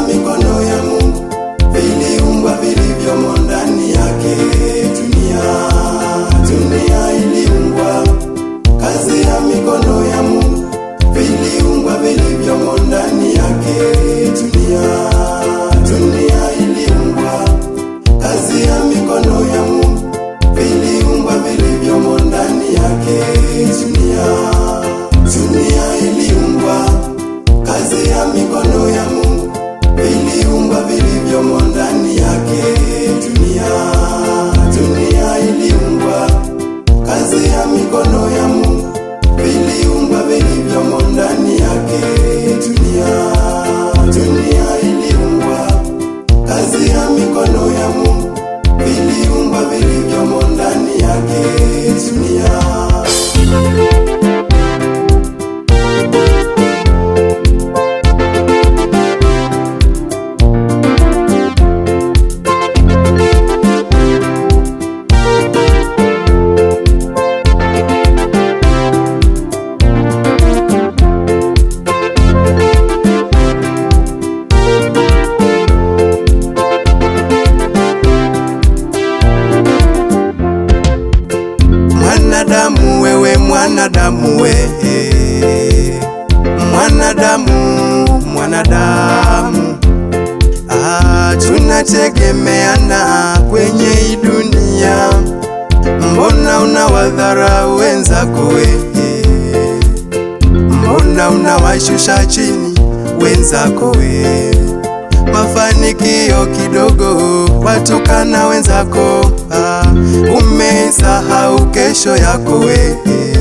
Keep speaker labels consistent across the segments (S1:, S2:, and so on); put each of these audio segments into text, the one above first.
S1: mikono ya Mungu, viliumbwa vilivyomo ndani yake. Dunia iliumbwa, kazi ya mikono ya Mungu, viliumbwa vilivyomo ndani yake. Dunia iliumbwa, kazi ya mikono ya Mungu, viliumbwa vilivyomo ndani yake. Dunia iliumbwa, kazi ya mikono ya Mungu, viliumbwa vilivyomo ndani yake. Dunia iliumbwa, kazi ya mikono ya Mungu, viliumbwa vilivyomo ndani yake. Dunia iliumbwa, kazi ya mikono ya Mungu, viliumbwa vilivyomo ndani yake. Mwanadamu wewe, mwanadamu wewe, mwanadamu, tunategemeana kwenye hii dunia. Mbona unawadharau wenzako wewe? Mbona unawashusha chini wenzako wewe? Mafanikio kidogo watukana wenzako, umeisahau kesho yako wewe,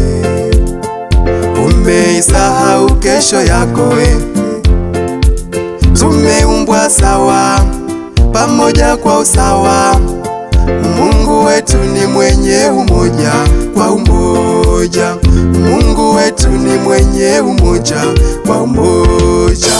S1: umeisahau kesho yako wewe. Tumeumbwa sawa, pamoja kwa usawa. Mungu wetu ni mwenye umoja kwa umoja. Mungu wetu ni mwenye umoja kwa umoja.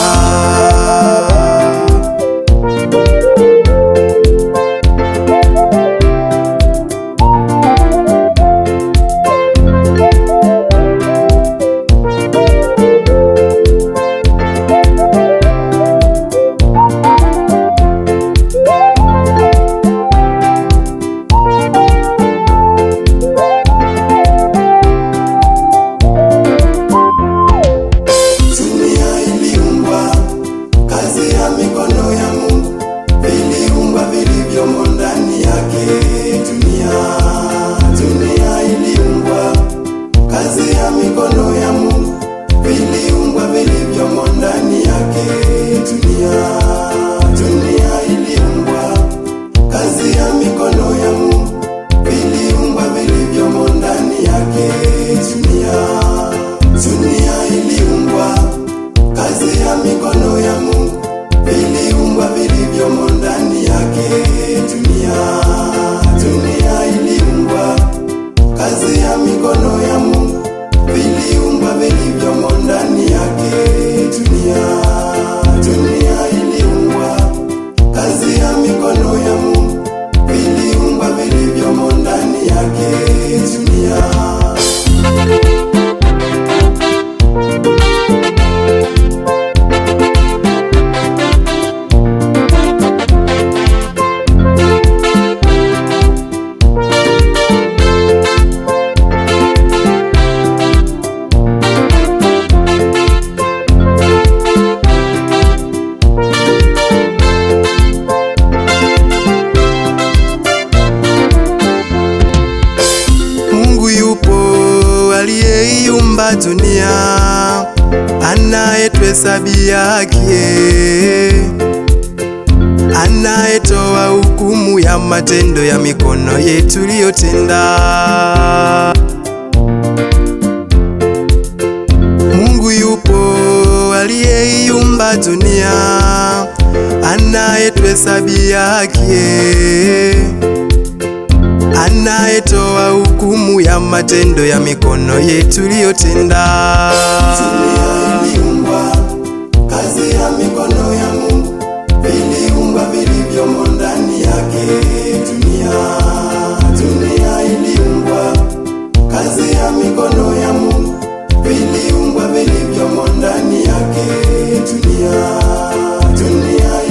S1: Mikono ya Mungu, viliumbwa vilivyomo ndani yake. Dunia iliumbwa, kazi ya mikono ya Mungu, viliumbwa vilivyomo ndani yake. Dunia iliumbwa, kazi ya mikono ya Mungu, viliumbwa vilivyomo ndani yake. Dunia iliumbwa, kazi ya mikono ya Mungu, viliumbwa vilivyomo ndani yake. Dunia iliumbwa, kazi ya mikono ya Mungu, viliumbwa vilivyomo ndani yake. Dunia iliumbwa, kazi ya mikono ya Mungu, viliumbwa vilivyomo ndani yake. Aliyeiumba dunia, anayetuhesabia haki, anayetoa hukumu ya matendo ya mikono yetu tuliyotenda. Mungu yupo aliyeiumba dunia, anayetuhesabia haki, anayetoa hukumu ya matendo ya mikono yetu tuliyotenda.
S2: Dunia iliumbwa, kazi ya mikono ya Mungu, viliumbwa vilivyomo ndani yake. Dunia iliumbwa, kazi ya mikono ya Mungu, viliumbwa vilivyomo ndani yake. Dunia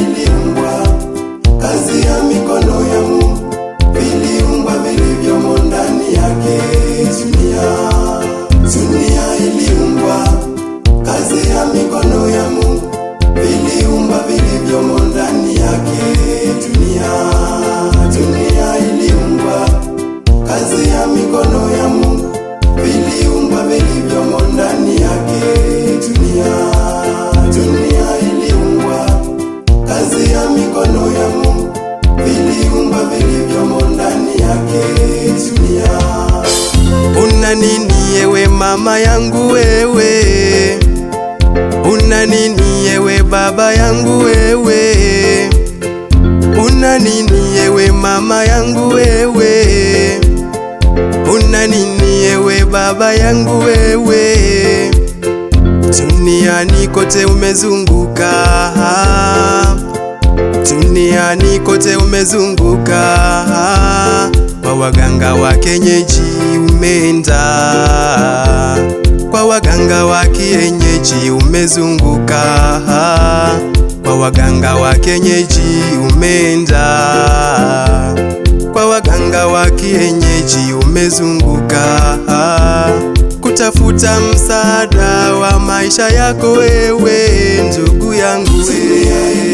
S1: mama yangu wewe, una nini ewe baba yangu wewe, una nini ewe mama yangu wewe, una nini ewe baba yangu wewe. Duniani kote umezunguka, duniani kote umezunguka, kwa waganga wa kienyeji umeenda, kwa waganga wa kienyeji umezunguka, kwa waganga wa kienyeji umeenda, kwa waganga wa kienyeji umezunguka, kutafuta msaada wa maisha yako wewe ndugu yangu wewe.